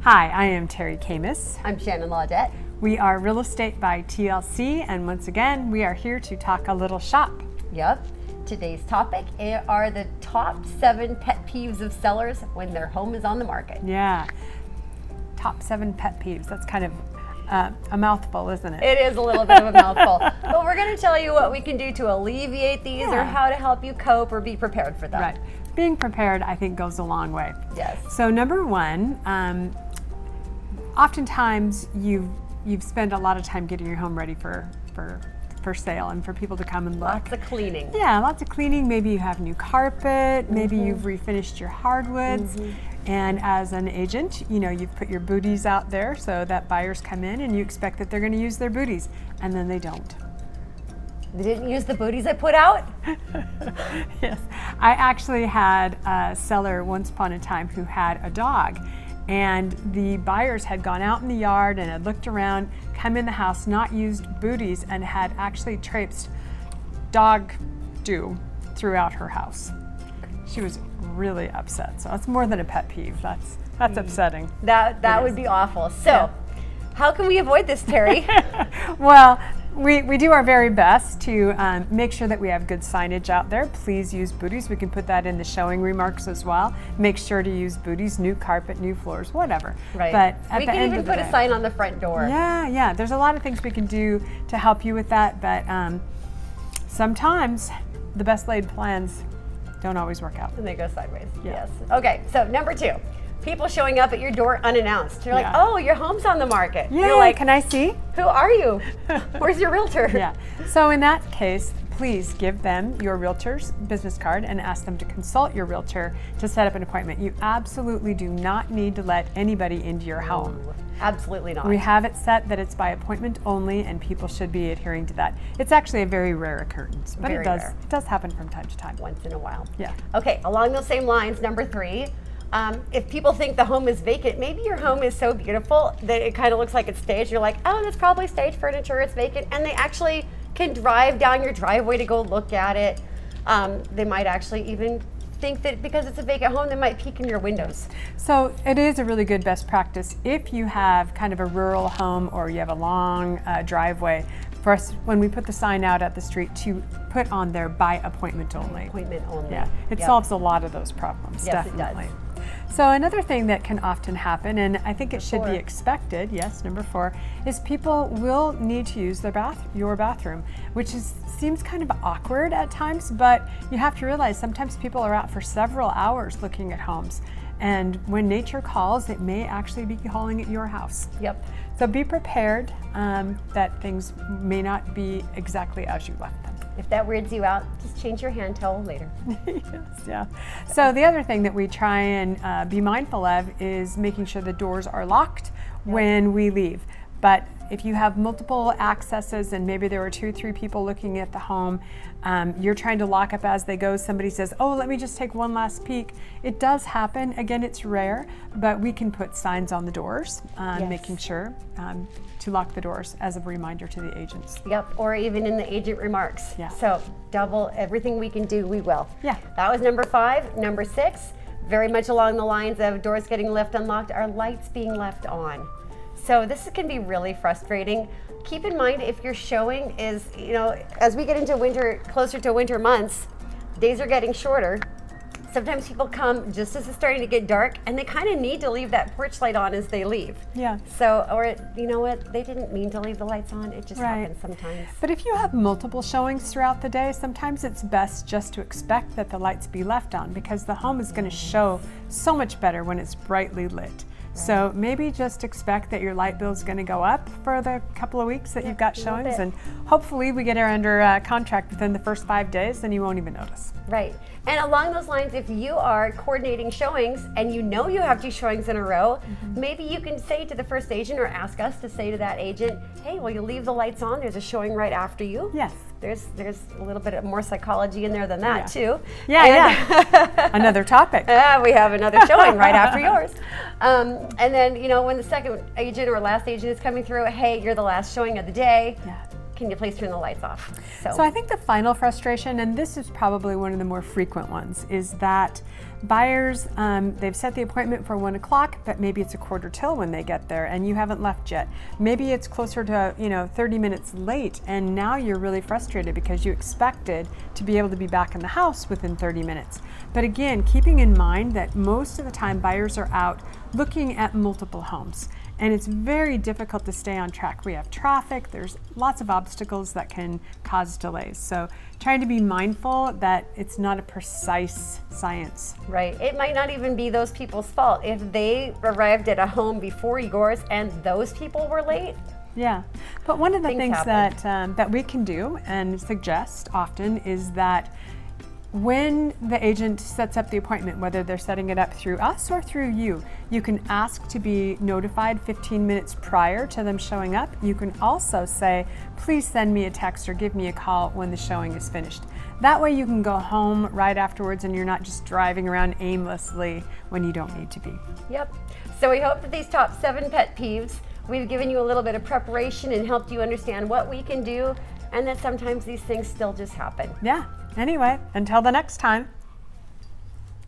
Hi, I am Teri Camus. I'm Shannan Laudet. We are Real Estate by TLC, and once again, we are here to talk a little shop. Yep. Today's topic are the top 7 pet peeves of sellers when their home is on the market. Yeah. Top 7 pet peeves. That's kind of a mouthful, isn't it? It is a little bit of a mouthful. But we're going to tell you what we can do to alleviate these or how to help you cope or be prepared for them. Right. Being prepared, I think, goes a long way. Yes. So number one, oftentimes you've spent a lot of time getting your home ready for sale and for people to come and look. Lots of cleaning. Yeah, lots of cleaning. Maybe you have new carpet, maybe you've refinished your hardwoods. And as an agent, you know, you've put your booties out there so that buyers come in and you expect that they're going to use their booties, and then they don't. They didn't use the booties I put out? Yes. I actually had a seller once upon a time who had a dog, and the buyers had gone out in the yard and had looked around, come in the house, not used booties, and had actually traipsed dog dew throughout her house. She was really upset. So that's more than a pet peeve. That's upsetting. That would be awful. So, how can we avoid this, Teri? Well, we do our very best to make sure that we have good signage out there. Please use booties. We can put that in the showing remarks as well. Make sure to use booties, new carpet, new floors, whatever. Right. But at we the can end even of the put day, a sign on the front door. Yeah. There's a lot of things we can do to help you with that, but sometimes the best laid plans don't always work out. And they go sideways. Yes. Okay, so number 2. People showing up at your door unannounced. You're like, oh, your home's on the market. Yeah, you're like, can I see? Who are you? Where's your realtor? Yeah. So in that case, please give them your realtor's business card and ask them to consult your realtor to set up an appointment. You absolutely do not need to let anybody into your home. Absolutely not. We have it set that it's by appointment only, and people should be adhering to that. It's actually a very rare occurrence, but Very rare. It does happen from time to time. Once in a while. Yeah. Okay, along those same lines, number 3, if people think the home is vacant, maybe your home is so beautiful that it kind of looks like it's staged. You're like, oh, that's probably stage furniture, it's vacant. And they actually can drive down your driveway to go look at it. They might actually even think that because it's a vacant home, they might peek in your windows. So it is a really good best practice if you have kind of a rural home or you have a long driveway, for us, when we put the sign out at the street, to put on there by appointment only. Appointment only. Yeah, it solves a lot of those problems, Yes, definitely. it does. So another thing that can often happen, and I think it should be expected, yes, number 4, is people will need to use your bathroom, which seems kind of awkward at times, but you have to realize sometimes people are out for several hours looking at homes. And when nature calls, it may actually be calling at your house. Yep. So be prepared that things may not be exactly as you left them. If that weirds you out, just change your hand towel later. Yes, yeah. So the other thing that we try and be mindful of is making sure the doors are locked when we leave. But if you have multiple accesses and maybe there were 2 or 3 people looking at the home, you're trying to lock up as they go. Somebody says, oh, let me just take one last peek. It does happen. Again, it's rare, but we can put signs on the doors, making sure to lock the doors as a reminder to the agents. Yep, or even in the agent remarks. Yeah. So double everything we can do, we will. Yeah. That was number 5. Number 6, very much along the lines of doors getting left unlocked, are lights being left on. So this can be really frustrating. Keep in mind, if your showing is, as we get into winter, closer to winter months, days are getting shorter. Sometimes people come just as it's starting to get dark, and they kind of need to leave that porch light on as they leave. Yeah. So, or you know what, they didn't mean to leave the lights on. It just happens sometimes. But if you have multiple showings throughout the day, sometimes it's best just to expect that the lights be left on, because the home is going to show so much better when it's brightly lit. So maybe just expect that your light bill is going to go up for the couple of weeks that you've got showings, and hopefully we get her under contract within the first 5 days, then you won't even notice. Right. And along those lines, if you are coordinating showings and you know you have 2 showings in a row, maybe you can say to the first agent, or ask us to say to that agent, hey, will you leave the lights on? There's a showing right after you. Yes. There's a little bit more psychology in there than that too. Yeah. Another topic. We have another showing right after yours. And then, when the second agent or last agent is coming through, hey, you're the last showing of the day. Yeah. Can you please turn the lights off? So I think the final frustration, and this is probably one of the more frequent ones, is that Buyers, they've set the appointment for 1 o'clock, but maybe it's a quarter till when they get there and you haven't left yet. Maybe it's closer to 30 minutes late, and now you're really frustrated because you expected to be able to be back in the house within 30 minutes. But again, keeping in mind that most of the time buyers are out looking at multiple homes, and it's very difficult to stay on track. We have traffic, there's lots of obstacles that can cause delays. So trying to be mindful that it's not a precise science. Right. It might not even be those people's fault. If they arrived at a home before yours and those people were late. Yeah, but one of the things happen. that we can do and suggest often is that when the agent sets up the appointment, whether they're setting it up through us or through you, you can ask to be notified 15 minutes prior to them showing up. You can also say, please send me a text or give me a call when the showing is finished. That way you can go home right afterwards and you're not just driving around aimlessly when you don't need to be. Yep. So we hope that these top 7 pet peeves, we've given you a little bit of preparation and helped you understand what we can do, and that sometimes these things still just happen. Yeah. Anyway, until the next time.